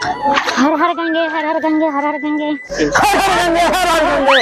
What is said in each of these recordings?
हर हर गंगे हर हर गंगे हर हर गंगे हर हर गंगे हर हर गंगे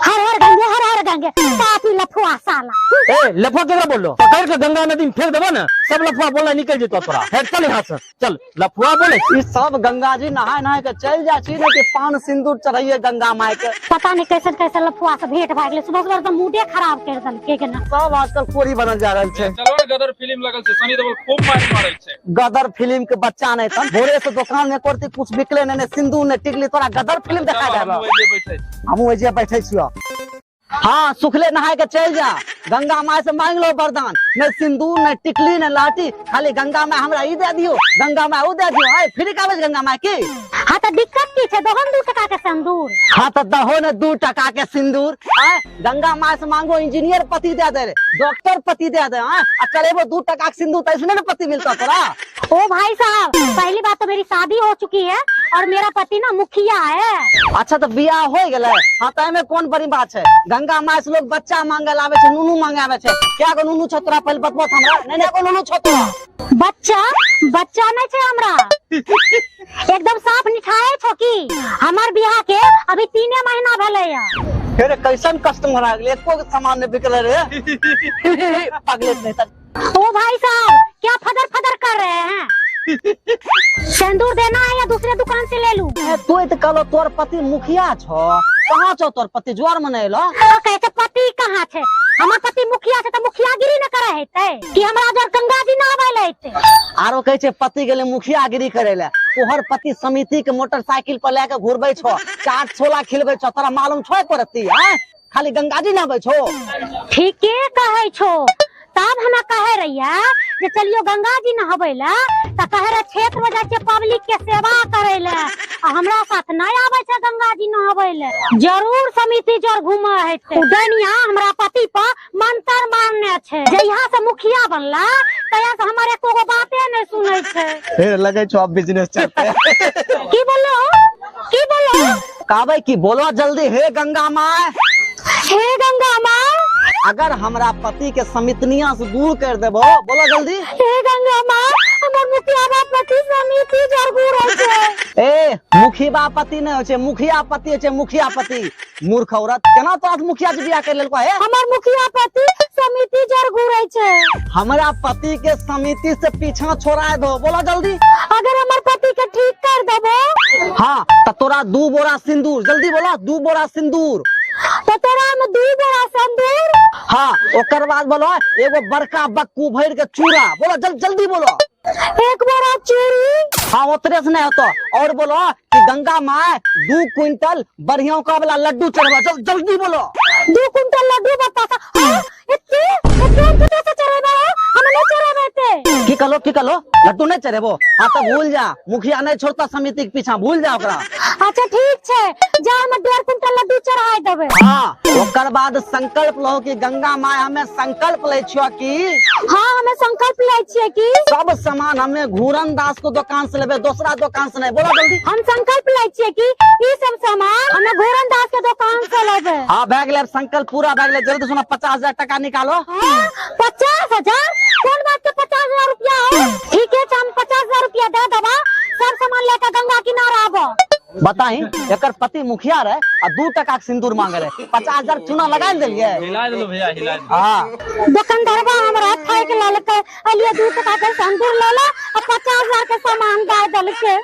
हर हर गंगे हर हर गंगे पापी लफुआ साला। ए लफुआ केकरा बोलो पकड़ के गंगा नदी में फेंक देबो ना सब लफुआ बोला निकल जेतो तोरा। है चल यहां से चल लफुआ बोले ई सब गंगा जी नहाय नहाय के चल जा छी ने कि पान सिंदूर चढ़ाइए गंगा माई के। पता नहीं कैसे कैसे लफुआ से भेंट भाग ले सुबह सुबह तो मूडे खराब कर दल के ना। सब आजकल कोरी बनल जा रहल छै। चलो गदर फिल्म लगल छै सनी देओल खूब मारै छै। गदर फिल्म के बच्चा नहीं तन भोरे से दुकान में करती कुछ बिकले ने सिंदूर ने टिकली तोरा गदर फिल्म देखा जाबे। हमहू एजे बैठे छियो। हाँ सुखले नहाय के चल जा गंगा माई से मांग लो वरदान न सिंदूर न टिकली न लाठी खाली गंगा माई हमरा ई दे दियो गंगा माई ऊ दे दियो। आय फ्री कागज गंगा माई की। हाँ तो दिक्कत की छे दोहन 2 टका के सिंदूर। हाँ तो दहो न 2 टका के सिंदूर। आय गंगा माई से मांगो इंजीनियर पति दे दे डॉक्टर पति दे दे। आ चलेबो 2 टका के सिंदूर तैसे न पति मिलता तोरा। ओ भाई साहब पहली बात तो मेरी शादी हो चुकी है और मेरा पति ना मुखिया है। अच्छा तो बियाह हो गेलै। हाँ तो एमे कौन बड़ी बात है गंगा माई से लोग बच्चा मांगे आवे छै नूनू मांगे आवे छै। क्या को नूनू छ तोरा पहले बतबो हमरा नहीं नहीं को नूनू छ तोरा। बच्चा नहीं छे हमरा एकदम साफ निठाए छो की हमार बियाह के अभी 3 महीना भेले या। फिर कैसन कस्टमर आ गेले एको सामान नहीं बिकले रे पागले नहीं त। ओ भाई साहब क्या फदर फदर कर रहे हैं सिंदूर देना है या दूसरे दुकान से ले लूं। तू तो कहलो तोर पति मुखिया छो कहाँ छो तोर पति ज्वार मनेलो। कहते पति कहाँ छे हमार पति मुखिया छे तो मुखियागिरी न करे हेते कि हमरा जर गंगा जी नहावे ले हेते। आरो कहे छे पति गेले मुखियागिरी करे ले तोहर पति समिति के मोटरसाइकिल पर लेके घुरबै छो चाट छोला खिलबै छो तोरा मालूम छो करती है खाली गंगा जी नहाबै छो। ठीके कहे छो तब हमें कहे रहिया जे चलियो गंगा जी नहावे ला त कहे रे क्षेत्र में जाके पब्लिक के सेवा करे ले हमरा साथ नहीं आवे छे गंगा जी नहावे ले। जरूर समिति जोर घूमे हेते दुनिया हमरा पति पर मंत्र मारने छे जहिया से मुखिया बनला तहिया से हमारे एको बाते नहीं सुनै छे। फिर लगे छो अब बिजनेस चलते की बोलो कहबै की बोलो जल्दी हे गंगा माई। हे गंगा माई अगर हमरा पति के समितनिया से दूर कर देबो बोलो जल्दी। हे गंगा माई हमर मुखिया पति समिति जरूर होय छे। ए मुखिया पति नहीं होय छे मुखिया पति होय छे मुखिया पति मूर्ख औरत केना तो मुखिया जी बियाह कर लेलको है। हमर मुखिया पति समिति जरूर होय छे। हमरा पति के समिति से पीछा छोड़ा दो बोलो जल्दी। अगर हमर पति के ठीक कर देबो हाँ तो तोरा 2 बोरा सिंदूर जल्दी बोला 2 बोरा सिंदूर। तो तोरा में 2 बोरा सिंदूर। हाँ ओकर बाद बोलो एगो बड़का बक्कू भर के चूड़ा बोलो जल्दी बोलो। 1 बोरा चूड़ी। हाँ उतरे से नहीं होतो और बोलो कि गंगा माई 2 क्विंटल बढ़िया का वाला लड्डू चढ़वा जल्दी बोलो। 2 कुंटल लड्डू बतासा इतने से चढ़ेबा हम नहीं चढ़ेबे की कलो लड्डू नहीं चढ़ेबो। हाँ तो भूल जा मुखिया नहीं छोड़ता समिति के पीछा भूल जा ओकरा। अच्छा ठीक छे जा हम 1.5 कुंटल लड्डू चढ़ाई देबे। हाँ ओकर बाद संकल्प लो कि गंगा माई हमें संकल्प ले छियो कि हाँ हमें संकल्प ले छिए कि सब सामान हमें घूरन दास को दुकान से लेबे दूसरा दुकान से नहीं बोलो जल्दी। हम संकल्प ले छिए कि ई सब सामान हमें घोरन दास के दुकान से लेबे। हाँ बैग ले संकल्प पूरा बैग ले जल्दी सुना 50,000 टका निकालो। 50,000 कौन बात के 50,000 रुपया है। ठीक है हम 50,000 रुपया दे देबा सब सामान लेकर गंगा किनारा आबो। बताई एकर पति मुखिया रहे और 2 टका के सिंदूर मांगे रहे 50,000 चूना लगा दिलिए। हिला देलो भैया हिला दे। हाँ दुकानदारवा हमरा थाई के लाल के अलिए 2 टका के सिंदूर ले ला और 50,000 के सामान दे दल के।